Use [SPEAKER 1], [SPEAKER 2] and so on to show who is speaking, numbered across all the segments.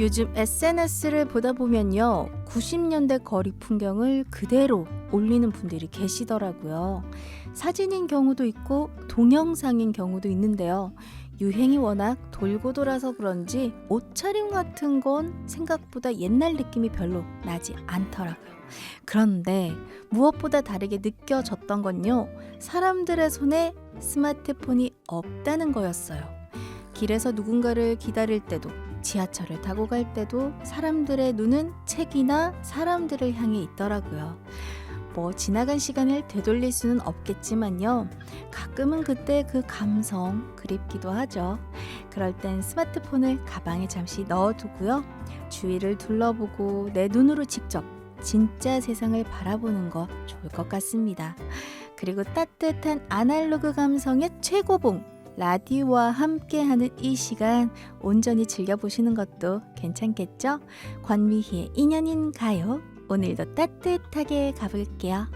[SPEAKER 1] 요즘 SNS를 보다 보면요. 90년대 거리 풍경을 그대로 올리는 분들이 계시더라고요. 사진인 경우도 있고 동영상인 경우도 있는데요. 유행이 워낙 돌고 돌아서 그런지 옷차림 같은 건 생각보다 옛날 느낌이 별로 나지 않더라고요. 그런데 무엇보다 다르게 느껴졌던 건요. 사람들의 손에 스마트폰이 없다는 거였어요. 길에서 누군가를 기다릴 때도 지하철을 타고 갈 때도 사람들의 눈은 책이나 사람들을 향해 있더라고요. 지나간 시간을 되돌릴 수는 없겠지만요. 가끔은 그때 그 감성 그립기도 하죠. 그럴 땐 스마트폰을 가방에 잠시 넣어두고요. 주위를 둘러보고 내 눈으로 직접 진짜 세상을 바라보는 거 좋을 것 같습니다. 그리고 따뜻한 아날로그 감성의 최고봉 라디오와 함께하는 이 시간 온전히 즐겨보시는 것도 괜찮겠죠? 권미희의 인연인 가요. 오늘도 따뜻하게 가볼게요.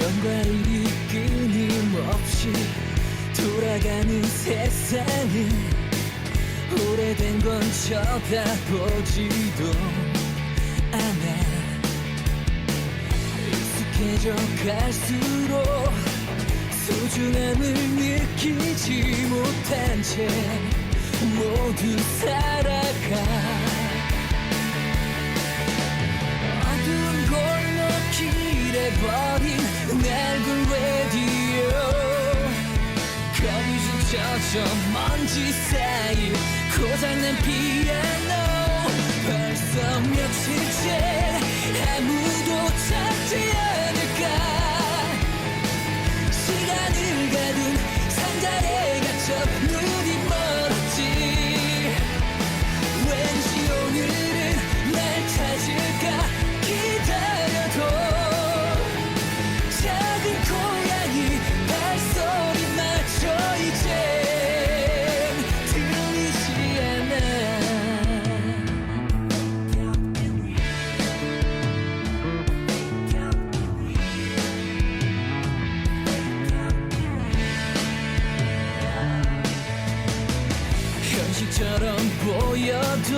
[SPEAKER 2] 연관이 끊임없이 돌아가는 세상은 오래된 건 쳐다보지도 않아. 익숙해져 갈수록 소중함을 느끼지 못한 채 모두 살아가. 어두운 골로 길해버린 낡은 라디오, 거미줄 젖어 먼지 사이 고장난 피아노. 벌써 며칠째 아무도 찾지 않을까. 시간을 가둔 상자에 갇혀 눈이 멀었지. 왠지 오늘은 날 찾을까 기다려도 작은 고양이 발소리마저 이젠 들리지 않아. 현실처럼 보여도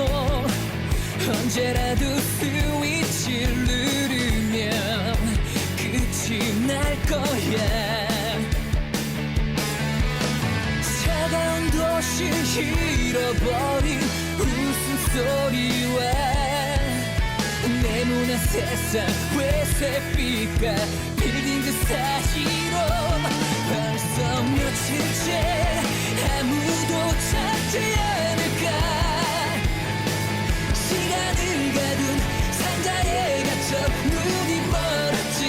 [SPEAKER 2] 언제라도 스위치를 누르면 끝이 날 거야. 차가운 도시 잃어버린 웃음소리와 네모난 세상 회색빛과 빌딩 그 사이로 벌써 며칠째 아무도 찾지 않을까. 시간을 가둔 상자에 갇혀 눈이 멀었지.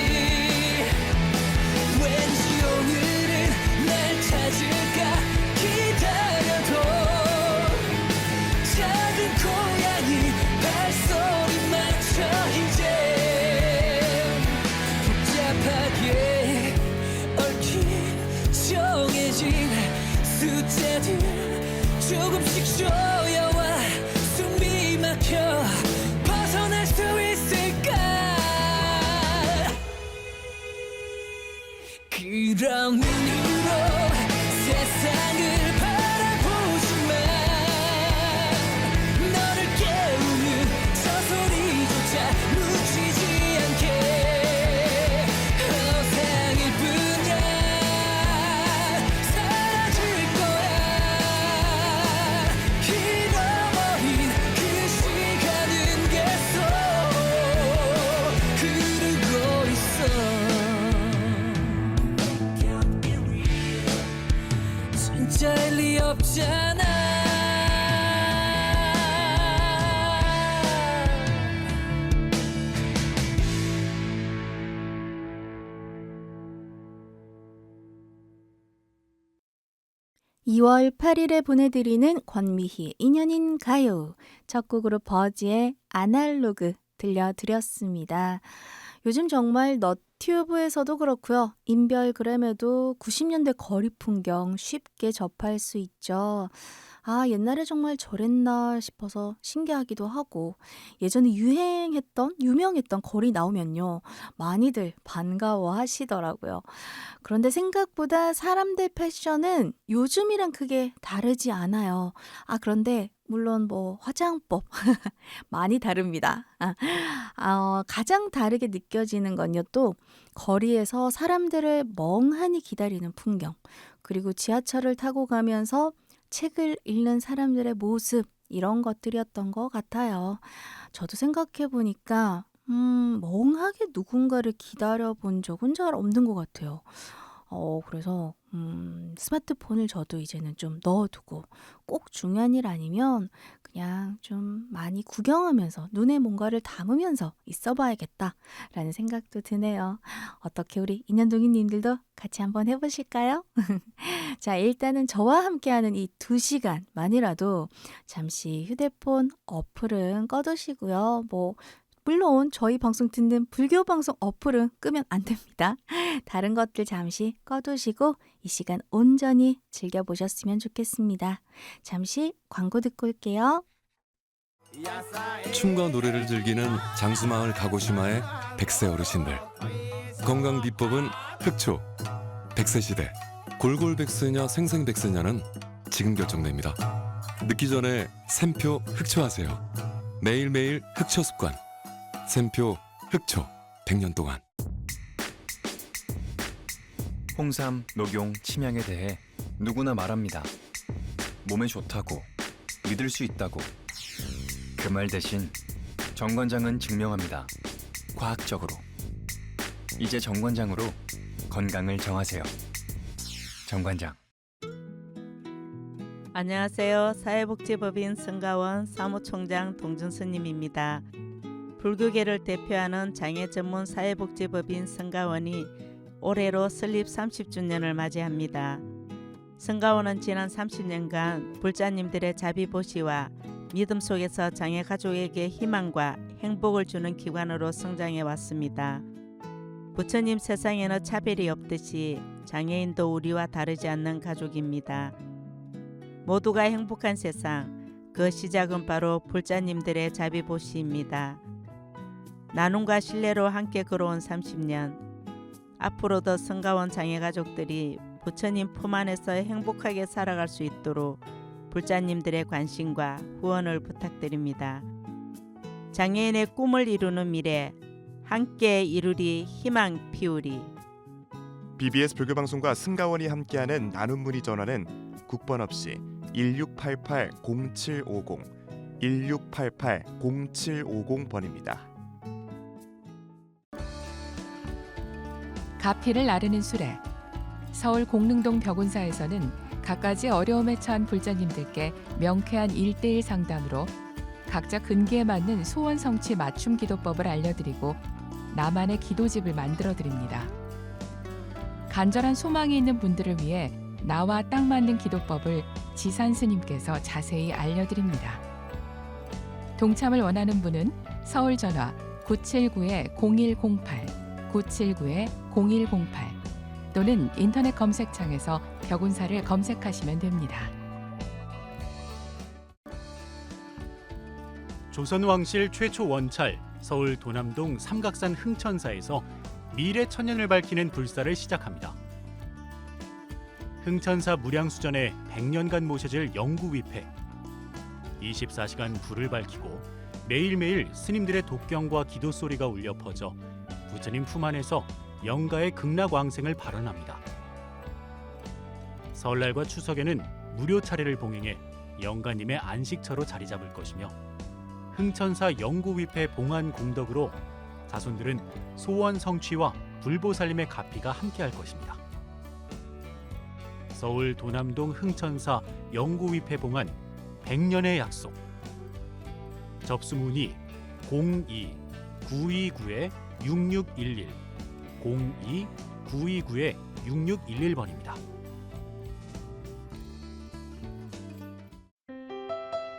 [SPEAKER 2] 왠지 오늘은 날 찾을까 기다려도 작은 고양이 발소리마저 이제 복잡하게 얽힌 정해진 숫자들 조금씩 조여와 숨이 막혀 벗어날 수 있을까. 그런 눈으로 세상을 바라보지만 너를 깨우는 저 소리조차 묻히지 않게. 허상일 뿐이야. 사라질 거야. 잃어버린 그 시간은 계속 흐르고 있어. 진짜일 리 없잖아.
[SPEAKER 1] (2월 8일에) 보내드리는 권미희의 인연인 가요. 첫 곡으로 버즈의 아날로그 들려드렸습니다. 요즘 정말 너튜브에서도 그렇고요. 인별그램에도 90년대 거리 풍경 쉽게 접할 수 있죠. 아, 옛날에 정말 저랬나 싶어서 신기하기도 하고 예전에 유명했던 거리 나오면요. 많이들 반가워하시더라고요. 그런데 생각보다 사람들 패션은 요즘이랑 크게 다르지 않아요. 아, 그런데 물론 뭐 화장법 많이 다릅니다. 가장 다르게 느껴지는 건요, 또 거리에서 사람들을 멍하니 기다리는 풍경, 그리고 지하철을 타고 가면서 책을 읽는 사람들의 모습, 이런 것들이었던 것 같아요. 저도 생각해 보니까, 멍하게 누군가를 기다려 본 적은 잘 없는 것 같아요. 그래서 스마트폰을 저도 이제는 좀 넣어두고 꼭 중요한 일 아니면 그냥 좀 많이 구경하면서 눈에 뭔가를 담으면서 있어 봐야겠다라는 생각도 드네요. 어떻게 우리 인연동이님들도 같이 한번 해보실까요? 자, 일단은 저와 함께하는 이 2시간만이라도 잠시 휴대폰 어플은 꺼두시고요. 물론 저희 방송 듣는 불교 방송 어플은 끄면 안 됩니다. 다른 것들 잠시 꺼두시고 이 시간 온전히 즐겨보셨으면 좋겠습니다. 잠시 광고 듣고 올게요.
[SPEAKER 3] 춤과 노래를 즐기는 장수마을 가고시마의 100세 어르신들. 건강 비법은 흑초. 100세 시대 골골백세냐 생생백세냐는 지금 결정됩니다. 늦기 전에 샘표 흑초하세요. 매일매일 흑초 습관. 샘표 흑초 100년 동안.
[SPEAKER 4] 홍삼, 녹용, 침향에 대해 누구나 말합니다. 몸에 좋다고, 믿을 수 있다고. 그 말 대신 정관장은 증명합니다. 과학적으로. 이제 정관장으로 건강을 정하세요. 정관장.
[SPEAKER 5] 안녕하세요. 사회복지법인 성가원 사무총장 동준스님입니다. 불교계를 대표하는 장애 전문 사회복지법인 성가원이 올해로 설립 30주년을 맞이합니다. 성가원은 지난 30년간 불자님들의 자비보시와 믿음 속에서 장애 가족에게 희망과 행복을 주는 기관으로 성장해 왔습니다. 부처님 세상에는 차별이 없듯이 장애인도 우리와 다르지 않는 가족입니다. 모두가 행복한 세상, 그 시작은 바로 불자님들의 자비보시입니다. 나눔과 신뢰로 함께 걸어온 30년. 앞으로도 성가원 장애가족들이 부처님 품 안에서 행복하게 살아갈 수 있도록 불자님들의 관심과 후원을 부탁드립니다. 장애인의 꿈을 이루는 미래, 함께 이루리 희망 피우리.
[SPEAKER 6] BBS 불교방송과 승가원이 함께하는 나눔 문의 전화는 국번 없이 1688-0750, 1688-0750번입니다.
[SPEAKER 7] 가피를 나르는 수레. 서울 공릉동 벽운사에서는 갖가지 어려움에 처한 불자님들께 명쾌한 1:1 상담으로 각자 근기에 맞는 소원 성취 맞춤 기도법을 알려드리고 나만의 기도집을 만들어드립니다. 간절한 소망이 있는 분들을 위해 나와 딱 맞는 기도법을 지산 스님께서 자세히 알려드립니다. 동참을 원하는 분은 서울 전화 979-0108, 979-0108 또는 인터넷 검색창에서 벽운사를 검색하시면 됩니다.
[SPEAKER 8] 조선왕실 최초 원찰 서울 도남동 삼각산 흥천사에서 미래 천년을 밝히는 불사를 시작합니다. 흥천사 무량수전에 100년간 모셔질 영구위패, 24시간 불을 밝히고 매일매일 스님들의 독경과 기도 소리가 울려 퍼져 부처님 품 안에서 영가의 극락왕생을 발언합니다. 설날과 추석에는 무료 차례를 봉행해 영가님의 안식처로 자리 잡을 것이며 흥천사 영구위패 봉안 공덕으로 자손들은 소원 성취와 불보살림의 가피가 함께할 것입니다. 서울 도남동 흥천사 영구위패 봉안 100년의 약속. 접수 문의 02-929-6611, 02-929-6611번입니다.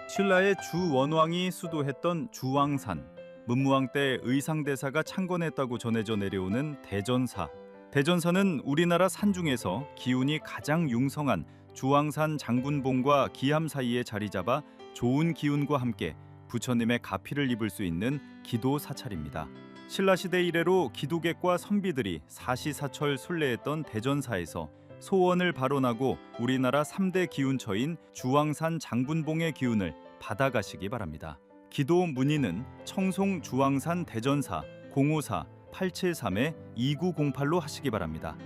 [SPEAKER 9] 신라의 주원왕이 수도했던 주왕산.
[SPEAKER 4] 문무왕 때 의상대사가 창건했다고 전해져 내려오는 대전사. 대전사는 우리나라 산 중에서 기운이 가장 융성한 주황산 장군봉과 기암 사이에 자리 잡아 좋은 기운과 함께 부처님의 가피를 입을 수 있는 기도 사찰입니다. 신라시대 이래로 기도객과 선비들이 사시사철 순례했던 대전사에서 소원을 발언하고 우리나라 3대 기운처인 주황산 장군봉의 기운을 받아가시기 바랍니다. 기도 문의는 청송 주황산 대전사 054-873-2908로 하시기 바랍니다.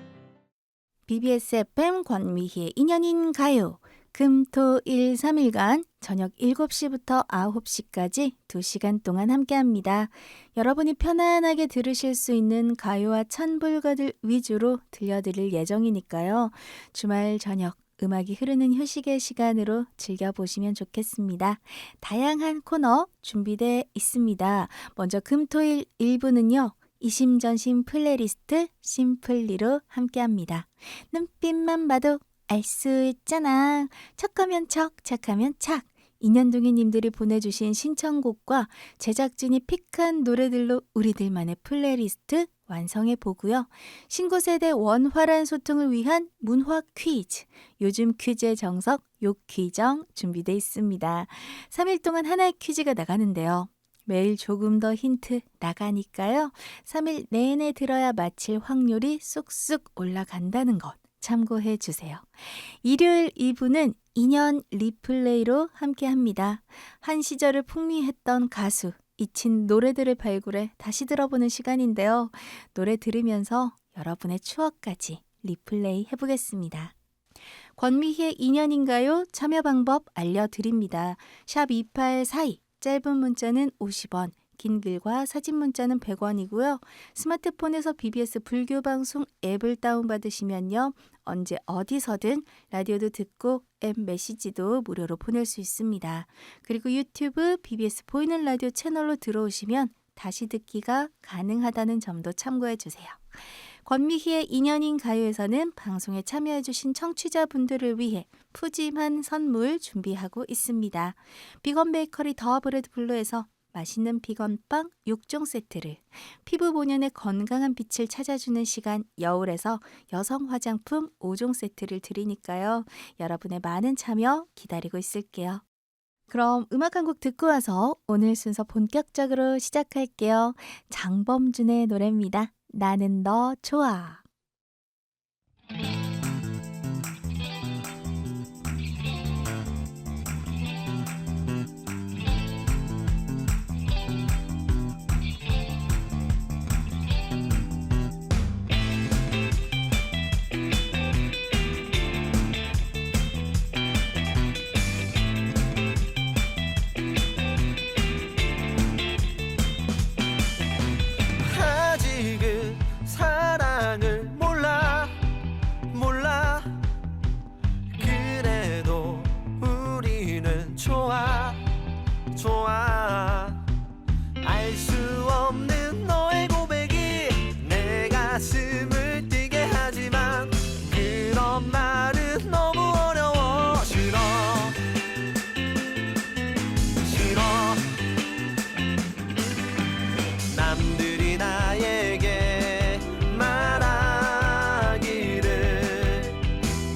[SPEAKER 1] BBS FM 권미희의 인연인 가요. 금, 토, 일 3일간 저녁 7시부터 9시까지 2시간 동안 함께합니다. 여러분이 편안하게 들으실 수 있는 가요와 찬불가들 위주로 들려드릴 예정이니까요. 주말 저녁 음악이 흐르는 휴식의 시간으로 즐겨보시면 좋겠습니다. 다양한 코너 준비되어 있습니다. 먼저 금토일 1부는요. 이심전심 플레이리스트 심플리로 함께합니다. 눈빛만 봐도 알 수 있잖아. 척하면 척, 착하면 착. 인연둥이님들이 보내주신 신청곡과 제작진이 픽한 노래들로 우리들만의 플레이리스트 완성해 보고요. 신고세대 원활한 소통을 위한 문화 퀴즈. 요즘 퀴즈의 정석 욕퀴정 준비되어 있습니다. 3일 동안 하나의 퀴즈가 나가는데요. 매일 조금 더 힌트 나가니까요. 3일 내내 들어야 맞힐 확률이 쑥쑥 올라간다는 것 참고해 주세요. 일요일 2부는 인연 리플레이로 함께합니다. 한 시절을 풍미했던 가수, 잊힌 노래들을 발굴해 다시 들어보는 시간인데요. 노래 들으면서 여러분의 추억까지 리플레이 해보겠습니다. 권미희의 인연인가요? 참여 방법 알려드립니다. 샵 2842 짧은 문자는 50원, 긴 글과 사진 문자는 100원이고요. 스마트폰에서 BBS 불교방송 앱을 다운받으시면요. 언제 어디서든 라디오도 듣고 앱 메시지도 무료로 보낼 수 있습니다. 그리고 유튜브 BBS 보이는 라디오 채널로 들어오시면 다시 듣기가 가능하다는 점도 참고해 주세요. 권미희의 인연인 가요에서는 방송에 참여해주신 청취자분들을 위해 푸짐한 선물 준비하고 있습니다. 비건 베이커리 더 브레드 블루에서 맛있는 비건빵 6종 세트를, 피부 본연의 건강한 빛을 찾아주는 시간 여울에서 여성 화장품 5종 세트를 드리니까요. 여러분의 많은 참여 기다리고 있을게요. 그럼 음악 한 곡 듣고 와서 오늘 순서 본격적으로 시작할게요. 장범준의 노래입니다. 나는 너 좋아.
[SPEAKER 2] 아직은 사랑을 몰라 그래도 우리는 좋아 알 수 없는 너의 고백이 내 가슴을 뛰게 하지만 그런 말은 너무 어려워. 싫어 남들이 나에게 말하기를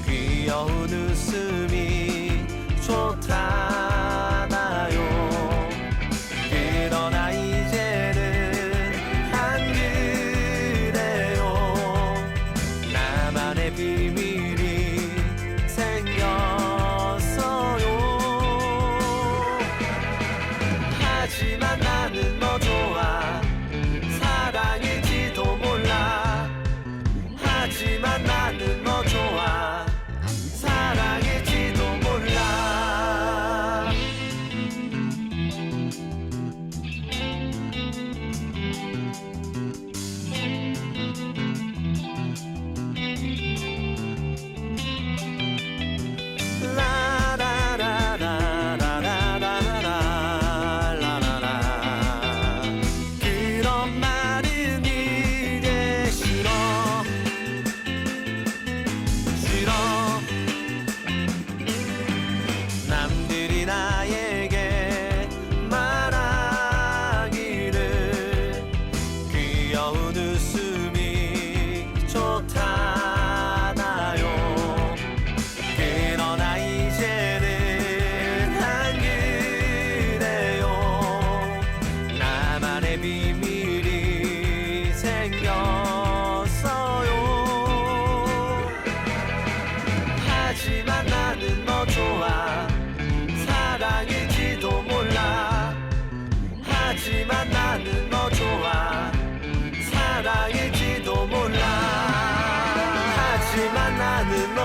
[SPEAKER 2] 귀여운 웃음이 좋다나요. 그러나 이제는 안 그래요.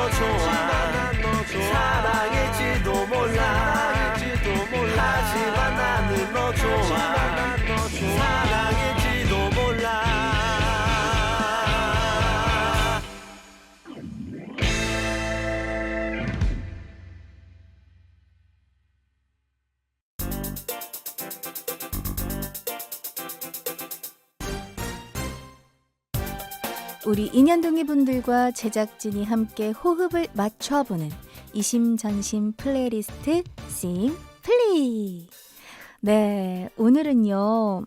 [SPEAKER 2] 너 좋아 사랑일지도 몰라 하지만 나는 너 좋아 사랑일지도 몰라.
[SPEAKER 1] 우리 인연동이 분들과 제작진이 함께 호흡을 맞춰보는 이심전심 플레이리스트 심플리. 네, 오늘은요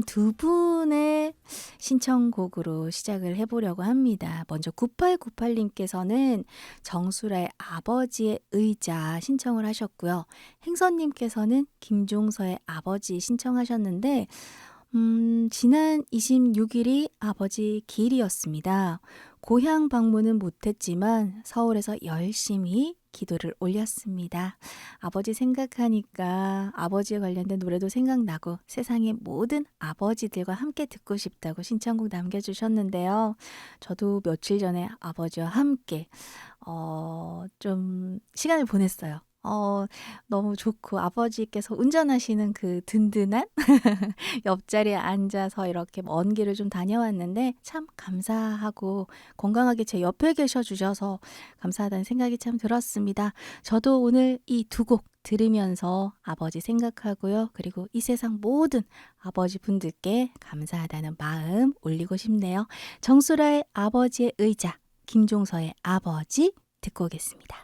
[SPEAKER 1] 두 분의 신청곡으로 시작을 해보려고 합니다. 먼저 9898님께서는 정수라의 아버지의 의자 신청을 하셨고요. 행선님께서는 김종서의 아버지 신청하셨는데 지난 26일이 아버지 기일이었습니다. 고향 방문은 못했지만 서울에서 열심히 기도를 올렸습니다. 아버지 생각하니까 아버지에 관련된 노래도 생각나고 세상의 모든 아버지들과 함께 듣고 싶다고 신청곡 남겨주셨는데요. 저도 며칠 전에 아버지와 함께 좀 시간을 보냈어요. 너무 좋고 아버지께서 운전하시는 그 든든한 옆자리에 앉아서 이렇게 먼 길을 좀 다녀왔는데 참 감사하고 건강하게 제 옆에 계셔 주셔서 감사하다는 생각이 참 들었습니다. 저도 오늘 이 두 곡 들으면서 아버지 생각하고요. 그리고 이 세상 모든 아버지 분들께 감사하다는 마음 올리고 싶네요. 정수라의 아버지의 의자, 김종서의 아버지 듣고 오겠습니다.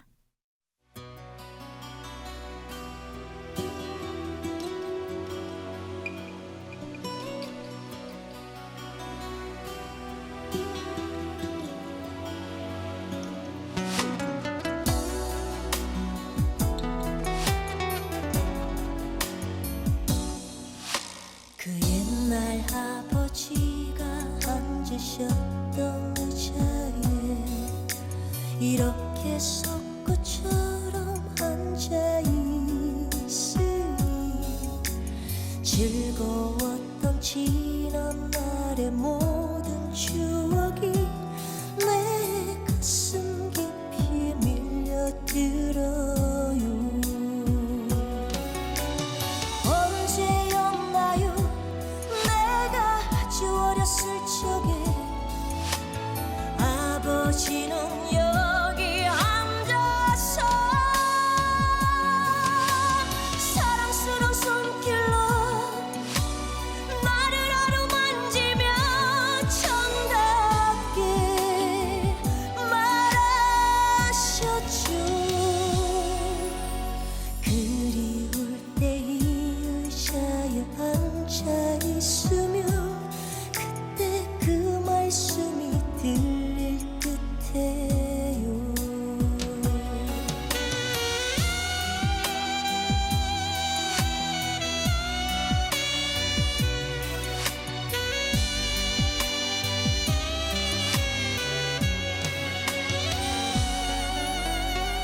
[SPEAKER 9] 그 옛날 아버지가 앉으셨던 의자에 이렇게 석고처럼 앉아있으니 즐거웠던 지난 날의 모든 추억이 내 가슴 깊이 밀려들어요. 아버지는 여기 앉아서 사랑스러운 손길로 나를 어루만지며 정답게 말하셨죠. 그리울 때 이 의자에 앉아있으며 그때 그 말씀이 들릴 듯해요.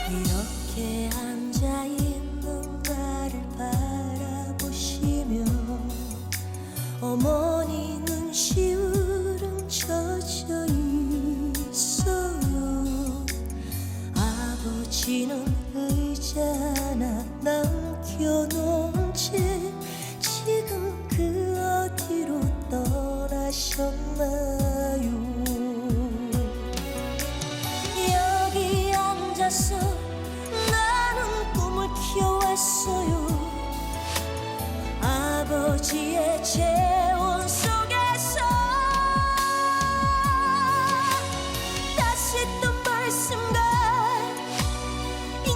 [SPEAKER 9] 이렇게 앉아있는 나를 바라보시며 어머니 눈시울은 젖어 있어요. 아버지는 의자 하나 남겨놓은 채 지금 그 어디로 떠나셨나요. 여기 앉아서 나는 꿈을 키워왔어요. 아버지의 재원 속에서 다시 또 말씀과 이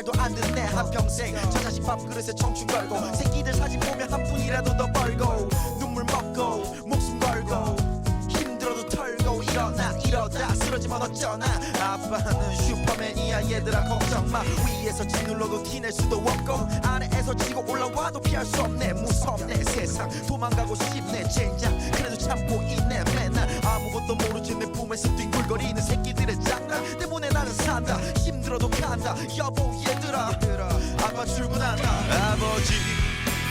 [SPEAKER 2] 말도 안 듣네 한평생 저 자식 밥그릇에 청춘 걸고 새끼들 사진 보면 한 푼이라도 더 벌고 눈물 먹고 목숨 걸고 힘들어도 털고 일어나 이러다 쓰러지면 어쩌나 아빠는 슈퍼맨이야 얘들아 걱정 마 위에서 짓눌러도 티낼 수도 없고 아래에서 지고 올라와도 피할 수 없네 무섭네 세상 도망가고 싶네 젠장 그래도 참고 있네 맨날 아무것도 모르지 내 품에서 뒹굴거리는 새끼들의 장난 때문에 나는 산다 힘들어도 간다 여보 얘들아 아빠 출근한다 아버지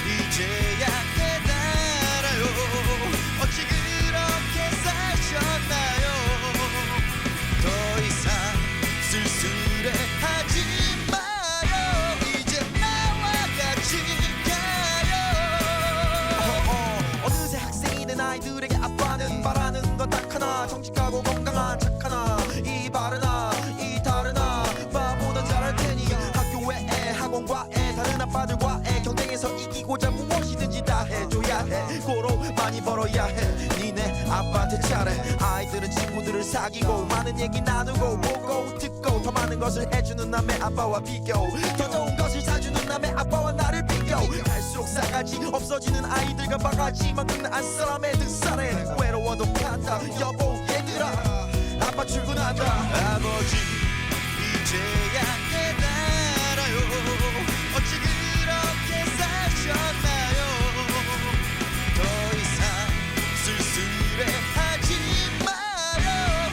[SPEAKER 2] 이제야 깨달아요 어찌 그렇게 사셨나요 더 이상 쓸쓸해하지 마요 이제 나와 같이 가요 어느새 학생이 된 아이들에게 아빠는 바라는 건 딱 하나 정직하고 건강한 착 하나 이 바르나 이 다르나 바보는 잘할 테니 학교 외에 학원 과에 다른 아빠들과의 경쟁에서 이기고자 무엇이든지 다 해줘야 해 고로 많이 벌어야 해 니네 아빠한테 잘해 아이들은 친구들을 사귀고 많은 얘기 나누고 보고 듣고 더 많은 것을 해주는 남의 아빠와 비교 더 좋은 것을 사주는 남의 아빠와 나를 비교 갈수록 싸가지 없어지는 아이들과 바가지만큼 안 사람의 등살에 외로워도 간다 여보 얘들아 아빠 출근한다 아버지 이제야 깨달아요 어찌 그렇게 사셨나요 더 이상 쓸쓸해하지 마요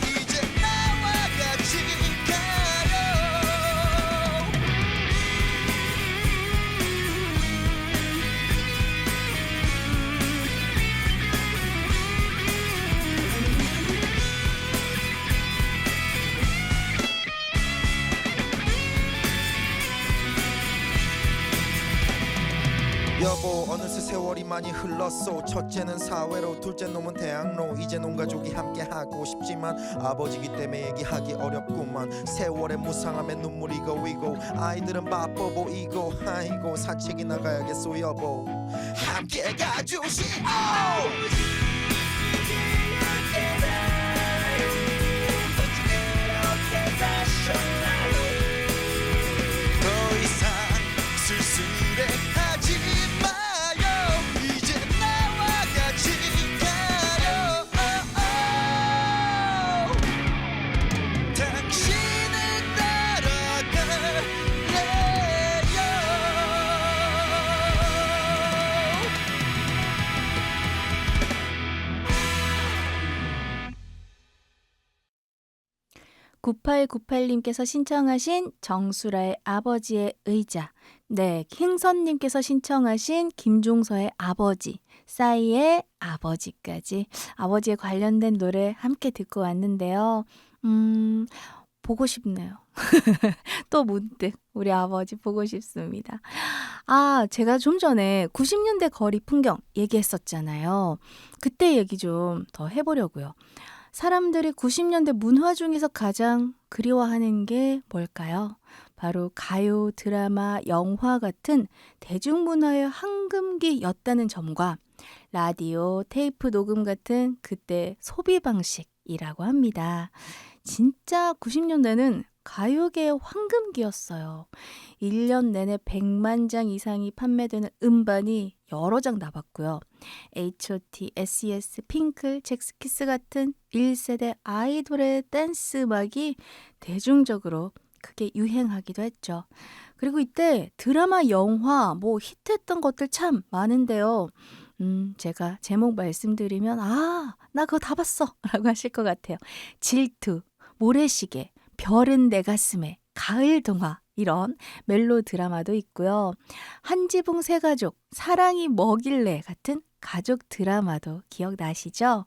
[SPEAKER 2] 이제 나와 같이 가요 여보 어느새 세월이 많이 흘렀어 첫째는 사회로 둘째 놈은 대학로 이제 온 가족이 함께 하고 싶지만 아버지기 때문에 얘기하기 어렵구만 세월의 무상함에 눈물이 고이고 아이들은 바빠 보이고 아이고 사책이 나가야겠소 여보 함께 가주시오 더 이상 쓸쓸해하지 마요 이제 나와 같이 가요 당신을 따라갈래요
[SPEAKER 1] (9898님께서) 신청하신 정수라의 아버지의 의자, 네, 킹선님께서 신청하신 김종서의 아버지, 싸이의 아버지까지 아버지에 관련된 노래 함께 듣고 왔는데요. 보고 싶네요. 또 문득 우리 아버지 보고 싶습니다. 아, 제가 좀 전에 90년대 거리 풍경 얘기했었잖아요. 그때 얘기 좀 더 해보려고요. 사람들이 90년대 문화 중에서 가장 그리워하는 게 뭘까요? 바로 가요, 드라마, 영화 같은 대중문화의 황금기였다는 점과 라디오, 테이프 녹음 같은 그때 소비 방식이라고 합니다. 진짜 90년대는 가요계의 황금기였어요. 1년 내내 100만 장 이상이 판매되는 음반이 여러 장 나왔고요. H.O.T, S.E.S, 핑클, 잭스키스 같은 1세대 아이돌의 댄스 음악이 대중적으로 크게 유행하기도 했죠. 그리고 이때 드라마, 영화 뭐 히트했던 것들 참 많은데요. 제가 제목 말씀드리면 나 그거 다 봤어 라고 하실 것 같아요. 질투, 모래시계, 별은 내 가슴에, 가을 동화 이런 멜로 드라마도 있고요. 한지붕 새가족, 사랑이 뭐길래 같은 가족 드라마도 기억나시죠?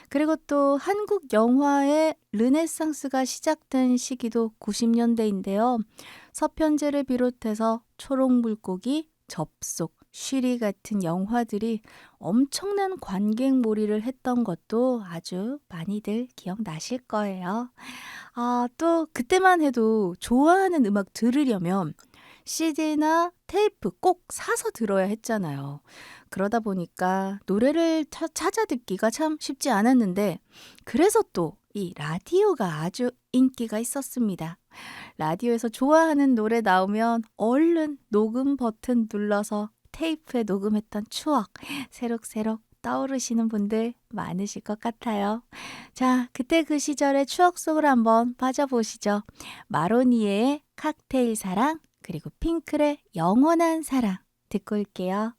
[SPEAKER 1] 그리고 또 한국 영화의 르네상스가 시작된 시기도 90년대인데요. 서편제를 비롯해서 초록물고기, 접속, 쉬리 같은 영화들이 엄청난 관객몰이를 했던 것도 아주 많이들 기억나실 거예요. 또 그때만 해도 좋아하는 음악 들으려면 CD나 테이프 꼭 사서 들어야 했잖아요. 그러다 보니까 노래를 찾아 듣기가 참 쉽지 않았는데, 그래서 또 이 라디오가 아주 인기가 있었습니다. 라디오에서 좋아하는 노래 나오면 얼른 녹음 버튼 눌러서 테이프에 녹음했던 추억 새록새록 떠오르시는 분들 많으실 것 같아요. 자, 그때 그 시절의 추억 속으로 한번 빠져보시죠. 마로니에의 칵테일 사랑, 그리고 핑클의 영원한 사랑 듣고 올게요.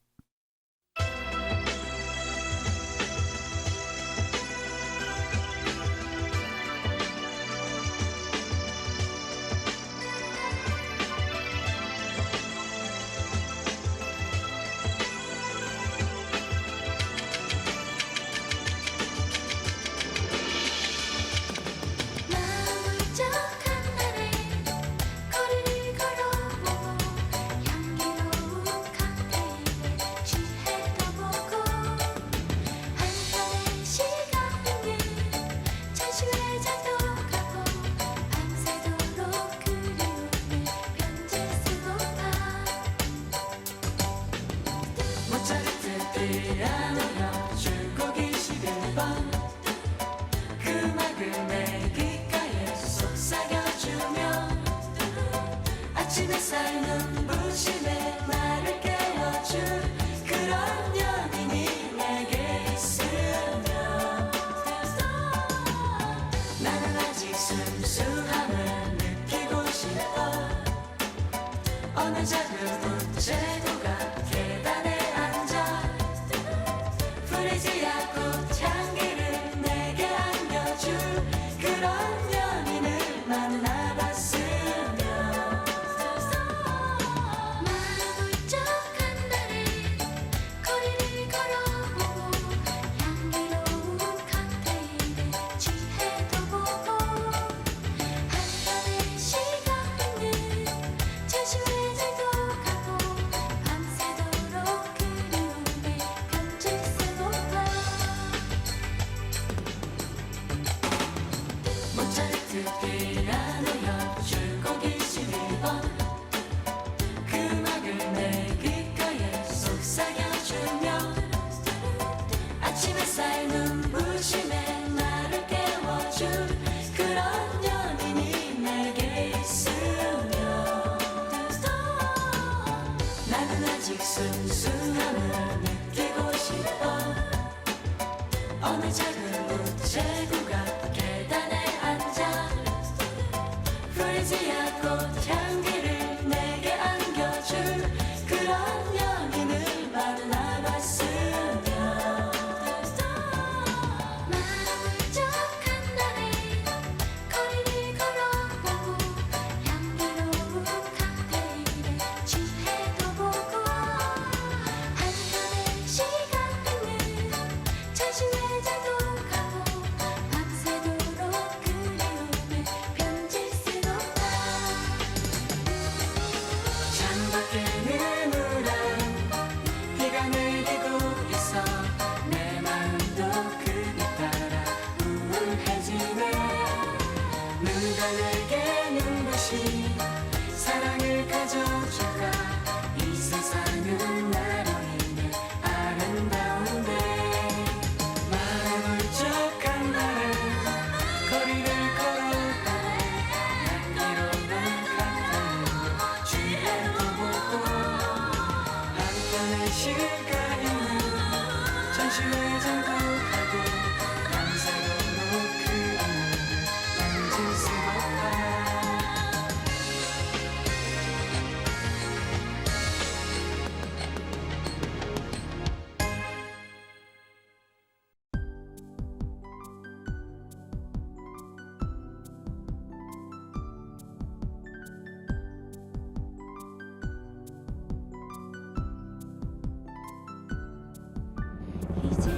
[SPEAKER 9] 마음을 쩍한 날에 거리를 걸어보고 향기로운 칵테일에 취해도 보고 한편의 시간은 잠시 외장도 가고 밤새도록 그리움에 편지 쓰고파 모차르트 피아노 줄거기 11번 그 음악을 내 귓가에 속삭여주며 아침 햇살 눈부심에 나를 깨워줄 그런 연인이 내게 있으면 나는 아직 순수함을 느끼고 싶어 어느 작은 우체국가 계단에 앉아 프레지아 꽃향기를 내게 안겨줄 그런 연인을 만나봤으면 마음을 쩍한 날에 거리를 걸어보고 향기로운 칵테일에 취해도 보고 한편의 시간은 잠시 외장도 가고 밤새도록 그리움에 편지 쓰고파 모차르트 피아노 연주곡이 11번 그 음악을 내 귓가에 속삭여주며 아침 햇살 눈부심에 나를 깨워줄 그런 연인이 내게 있으면 나는 아직 순수함을 느끼고 싶어 어느 작은 우체국 앞 계단에 앉아 프레지아 꽃향기를 내게 안겨줄 그런 연인을 만나봤으면 마음을 쩍한 날에 거리를 걸어보고 향기로운 칵테일에 취해도 보고 한편의 시간은 잠시 외장도 가고 밤새도록 그리움에 편지 쓰고파 창밖에는 우란 비가 내리고 있어 내 마음도 그에 따라 우울해지네 누가 내게 눈부신 사랑을 가져줄까 이 세상은 나로 인해 아름다운데 마음을 쩍한 날에 거리를 걸어가고 향기로운 칵테일을 취해도 보고 한편의 시간에는 잠시 외장도 가고 밤새도록 그리움을 만질 수고파 이제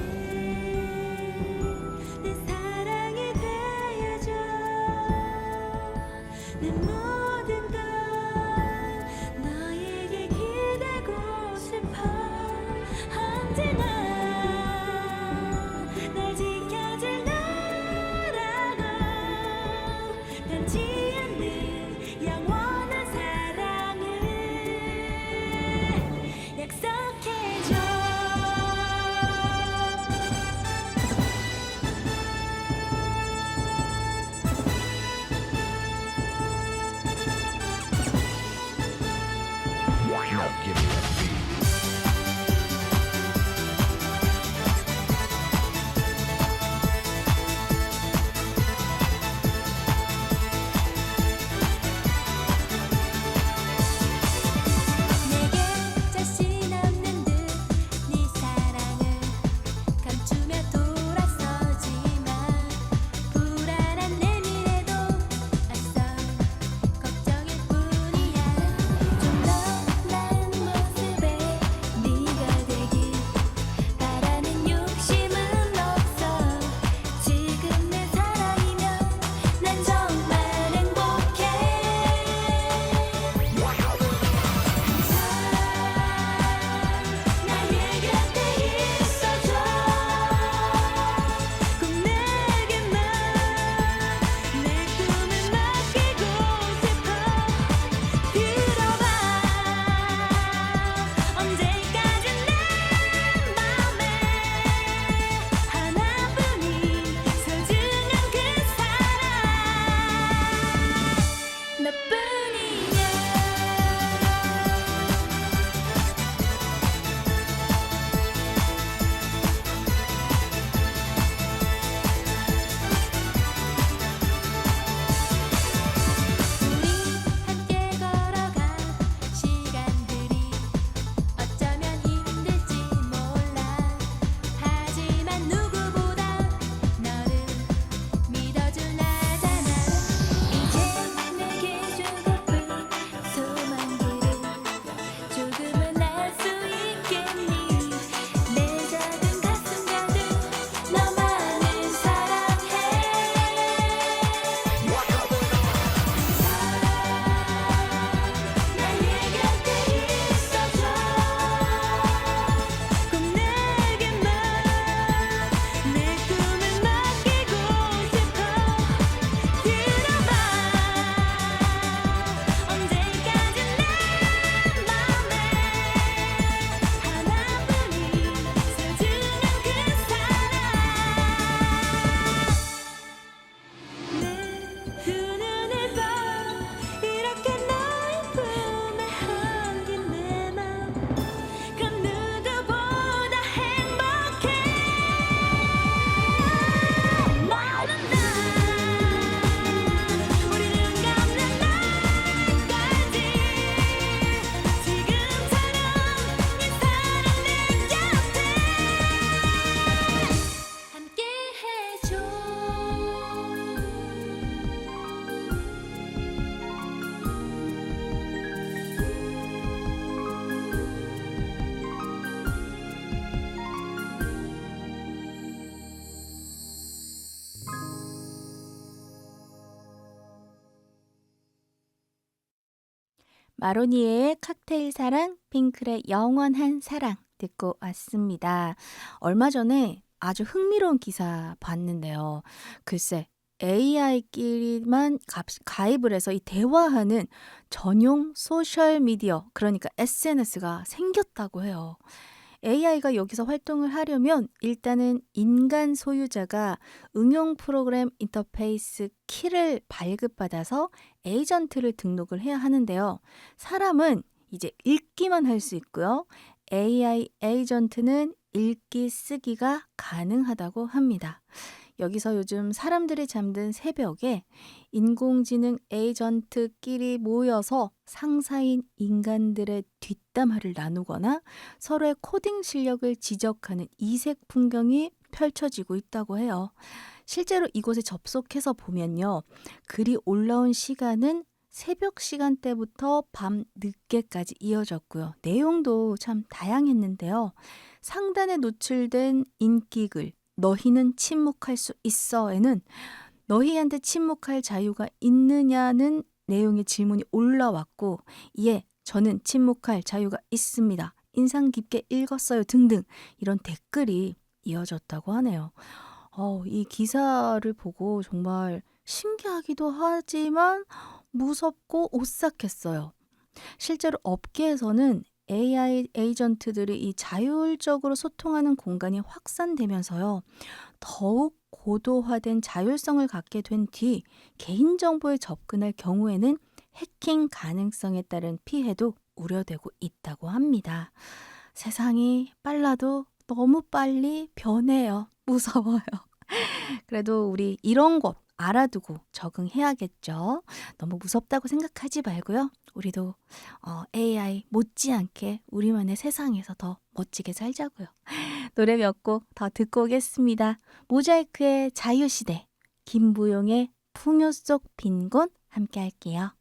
[SPEAKER 9] 내게 자신 없는 듯 네 사랑을 감추며 돌아서지만 불안한 내 미래도 앞서 걱정일 뿐이야. 좀 더 나은 모습에 네가 되길 바라는 욕심은 없어. 지금 내 사랑이면 난 정말 행복해. 나의 곁에 있어줘. 꼭 내게만 내 꿈을 맡기고 싶어. 들어봐. 언제까지 내 맘에 하나뿐인 소중한 그 사람 너뿐이야. 우리 함께 걸어간 시간들이 어쩌면 힘들지 몰라. 하지만 누구보다 너를 믿어준 나잖아. 이제 내게 주고픈 소망들을 조금은 알 수 있겠니. 내 작은 가슴 가득 너만을 사랑해. 나의 곁에 있어줘. 꼭 내게만 내 꿈을 맡기고 싶어. 들어봐. 언제까지 내 맘에 하나뿐인 소중한 그 사람 내 두 눈을 봐. 이렇게 너의 품에 안긴 내 맘 그 누구보다 행복해. 너는 나 우리 눈 감는 날까지 지금처럼 네 사랑 내 곁에 함께 해줘.
[SPEAKER 1] 마로니에의 칵테일 사랑, 핑클의 영원한 사랑 듣고 왔습니다. 얼마 전에 아주 흥미로운 기사 봤는데요. 글쎄, AI끼리만 가입을 해서 이 대화하는 전용 소셜미디어, 그러니까 SNS가 생겼다고 해요. AI가 여기서 활동을 하려면 일단은 인간 소유자가 응용 프로그램 인터페이스 키를 발급받아서 에이전트를 등록을 해야 하는데요. 사람은 이제 읽기만 할 수 있고요. AI 에이전트는 읽기 쓰기가 가능하다고 합니다. 여기서 요즘 사람들이 잠든 새벽에 인공지능 에이전트끼리 모여서 상사인 인간들의 뒷담화를 나누거나 서로의 코딩 실력을 지적하는 이색 풍경이 펼쳐지고 있다고 해요. 실제로 이곳에 접속해서 보면요. 글이 올라온 시간은 새벽 시간대부터 밤 늦게까지 이어졌고요. 내용도 참 다양했는데요. 상단에 노출된 인기글 너희는 침묵할 수 있어에는 너희한테 침묵할 자유가 있느냐는 내용의 질문이 올라왔고 이에 저는 침묵할 자유가 있습니다. 인상 깊게 읽었어요 등등 이런 댓글이 이어졌다고 하네요. 이 기사를 보고 정말 신기하기도 하지만 무섭고 오싹했어요. 실제로 업계에서는 AI 에이전트들이 이 자율적으로 소통하는 공간이 확산되면서요. 더욱 고도화된 자율성을 갖게 된 뒤 개인정보에 접근할 경우에는 해킹 가능성에 따른 피해도 우려되고 있다고 합니다. 세상이 빨라도 너무 빨리 변해요. 무서워요. 그래도 우리 이런 것 알아두고 적응해야겠죠. 너무 무섭다고 생각하지 말고요. 우리도 AI 못지않게 우리만의 세상에서 더 멋지게 살자고요. 노래 몇 곡 더 듣고 오겠습니다. 모자이크의 자유시대, 김부용의 풍요 속 빈곤 함께 할게요.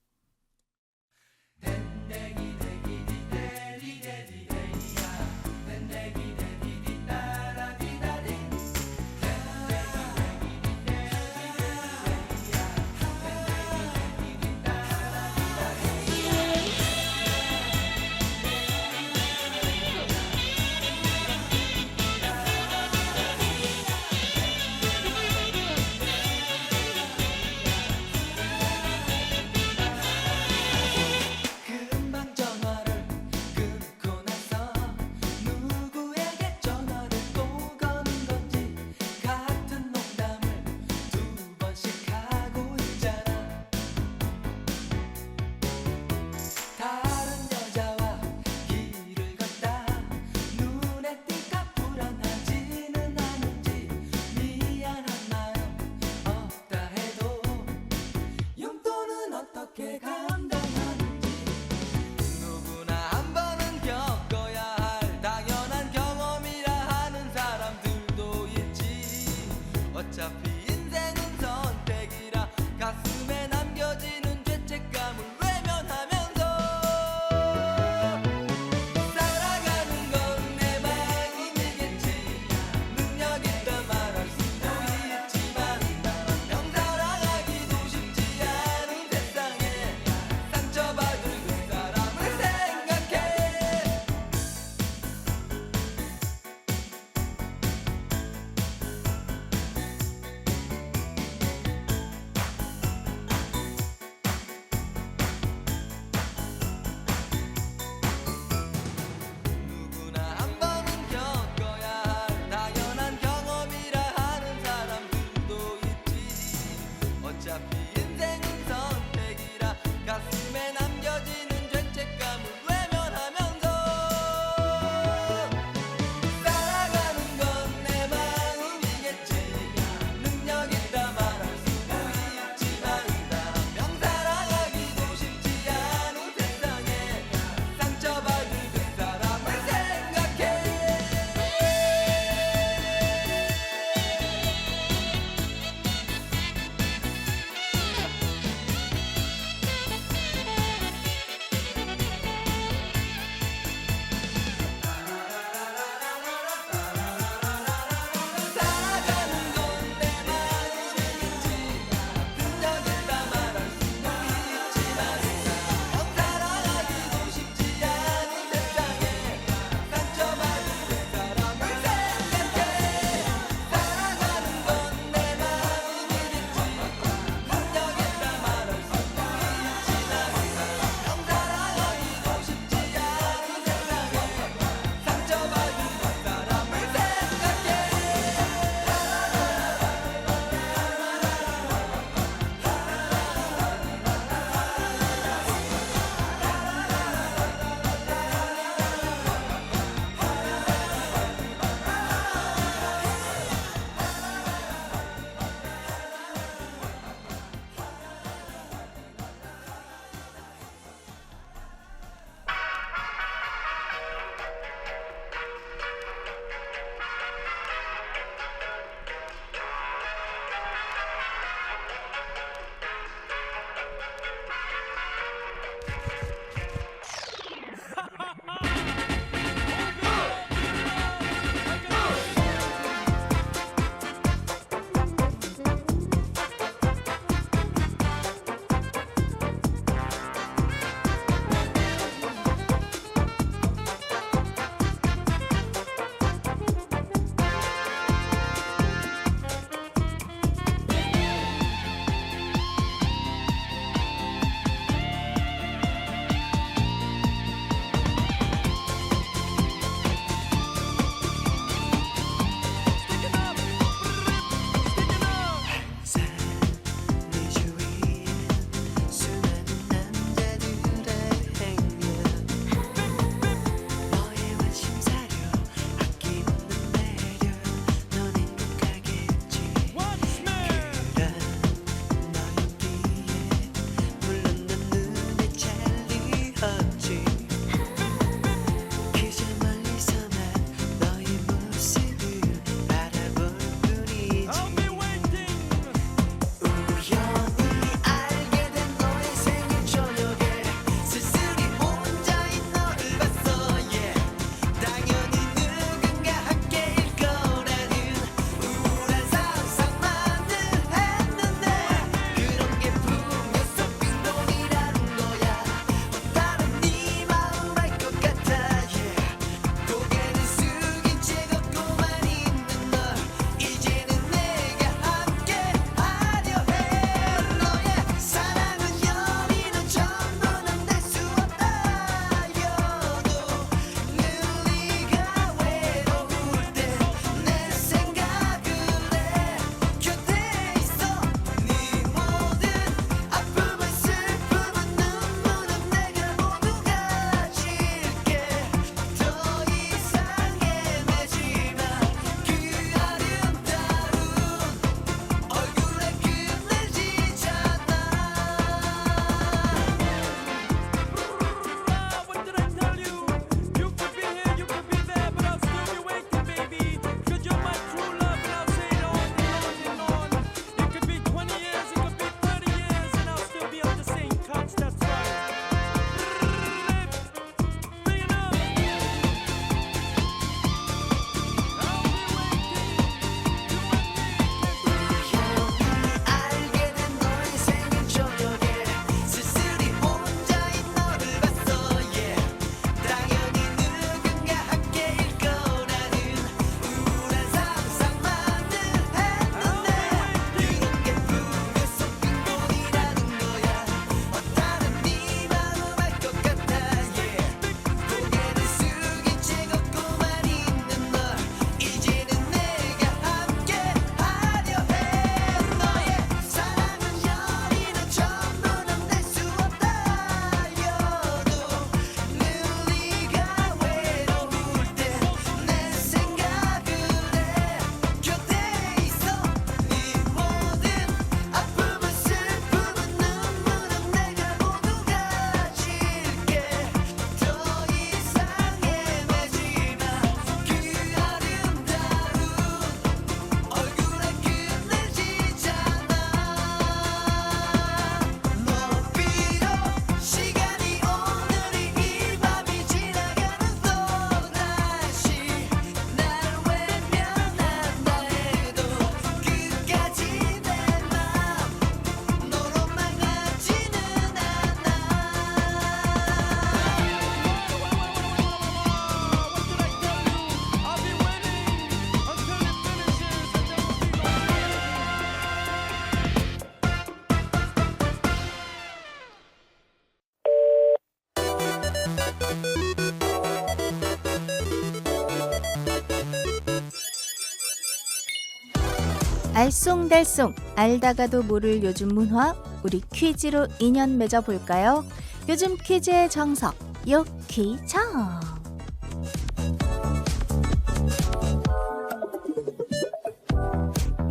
[SPEAKER 1] 알쏭달쏭 알다가도 모를 요즘 문화 우리 퀴즈로 인연 맺어볼까요? 요즘 퀴즈의 정석 요퀴정.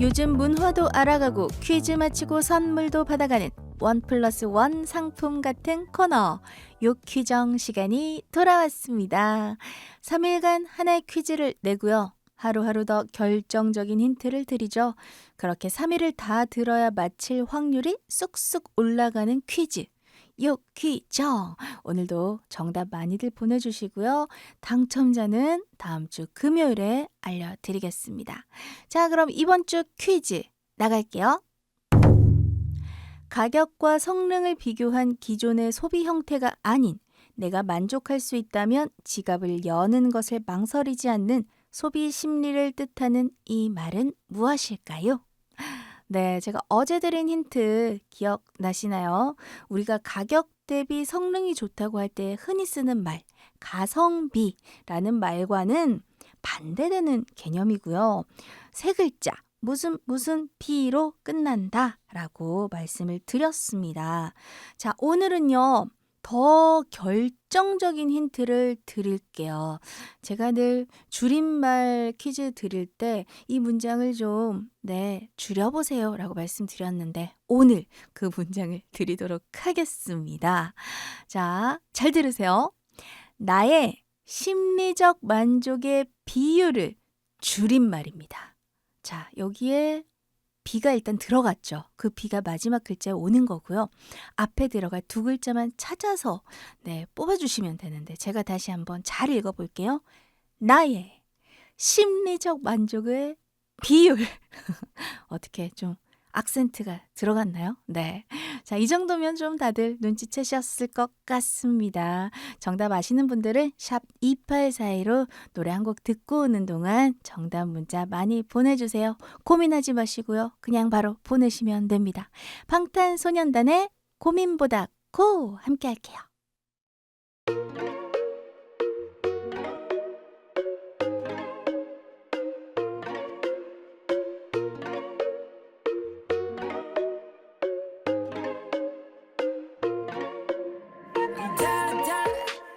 [SPEAKER 1] 요즘 문화도 알아가고 퀴즈 맞히고 선물도 받아가는 1+1 상품 같은 코너 요퀴정 시간이 돌아왔습니다. 3일간 하나의 퀴즈를 내고요. 하루하루 더 결정적인 힌트를 드리죠. 그렇게 3일을 다 들어야 맞힐 확률이 쑥쑥 올라가는 퀴즈 요퀴정. 오늘도 정답 많이들 보내주시고요. 당첨자는 다음 주 금요일에 알려드리겠습니다. 자, 그럼 이번 주 퀴즈 나갈게요. 가격과 성능을 비교한 기존의 소비 형태가 아닌 내가 만족할 수 있다면 지갑을 여는 것을 망설이지 않는 소비 심리를 뜻하는 이 말은 무엇일까요? 네, 제가 어제 드린 힌트 기억나시나요? 우리가 가격 대비 성능이 좋다고 할 때 흔히 쓰는 말, 가성비라는 말과는 반대되는 개념이고요. 세 글자, 무슨 비로 끝난다 라고 말씀을 드렸습니다. 자, 오늘은요. 더 결정적인 힌트를 드릴게요. 제가 늘 줄임말 퀴즈 드릴 때 이 문장을 좀 줄여보세요 라고 말씀드렸는데 오늘 그 문장을 드리도록 하겠습니다. 자, 잘 들으세요. 나의 심리적 만족의 비율을 줄임말입니다. 자, 여기에 비가 일단 들어갔죠. 그 비가 마지막 글자에 오는 거고요. 앞에 들어갈 두 글자만 찾아서 뽑아주시면 되는데 제가 다시 한번 잘 읽어볼게요. 나의 심리적 만족의 비율. 어떻게 좀 악센트가 들어갔나요? 네. 자, 이 정도면 좀 다들 눈치채셨을 것 같습니다. 정답 아시는 분들은 샵 2842로 노래 한 곡 듣고 오는 동안 정답 문자 많이 보내주세요. 고민하지 마시고요. 그냥 바로 보내시면 됩니다. 방탄소년단의 고민보다 고 함께 할게요.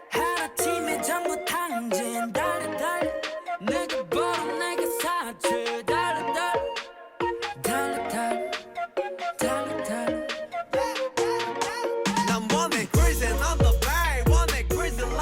[SPEAKER 9] 하나팀에 전부 탕진 달려 내가 벌어 내가 사줄 달려
[SPEAKER 2] 난 원해 cruising on the bay 원해 cruising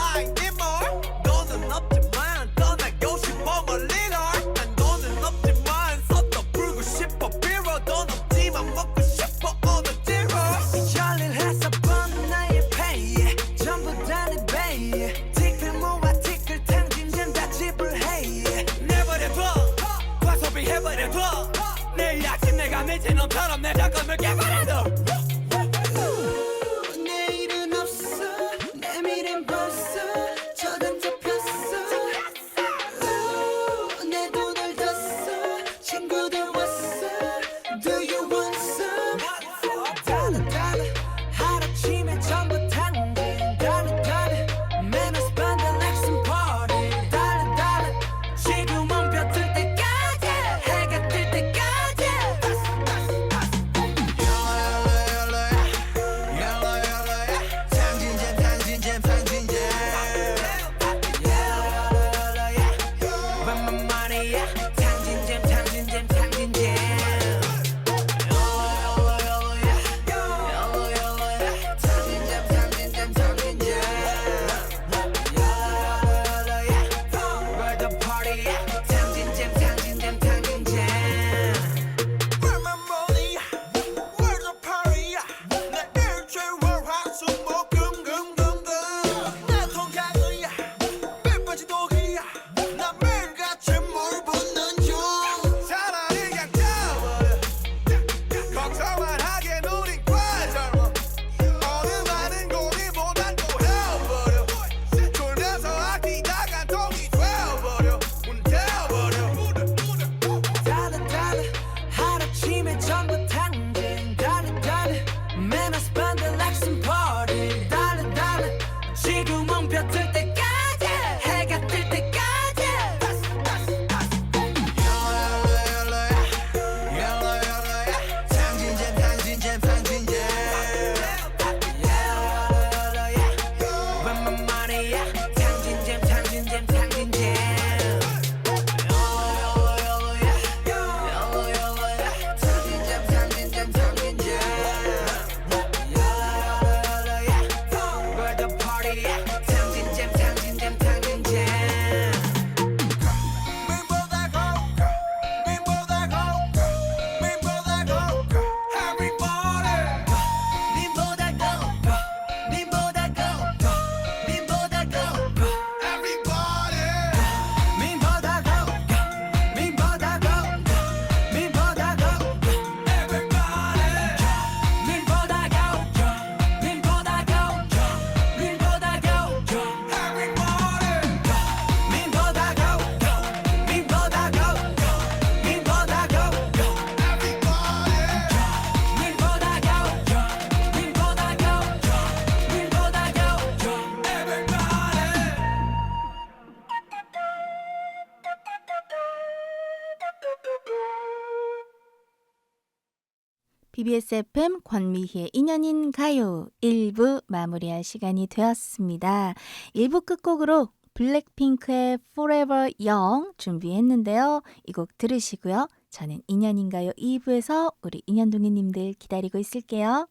[SPEAKER 1] BBS FM 권미희의 인연인 가요 1부 마무리할 시간이 되었습니다. 1부 끝곡으로 블랙핑크의 Forever Young 준비했는데요. 이 곡 들으시고요. 저는 인연인가요 2부에서 우리 인연동이님들 기다리고 있을게요.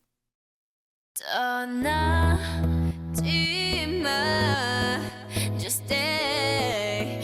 [SPEAKER 9] 떠나지 마 Just stay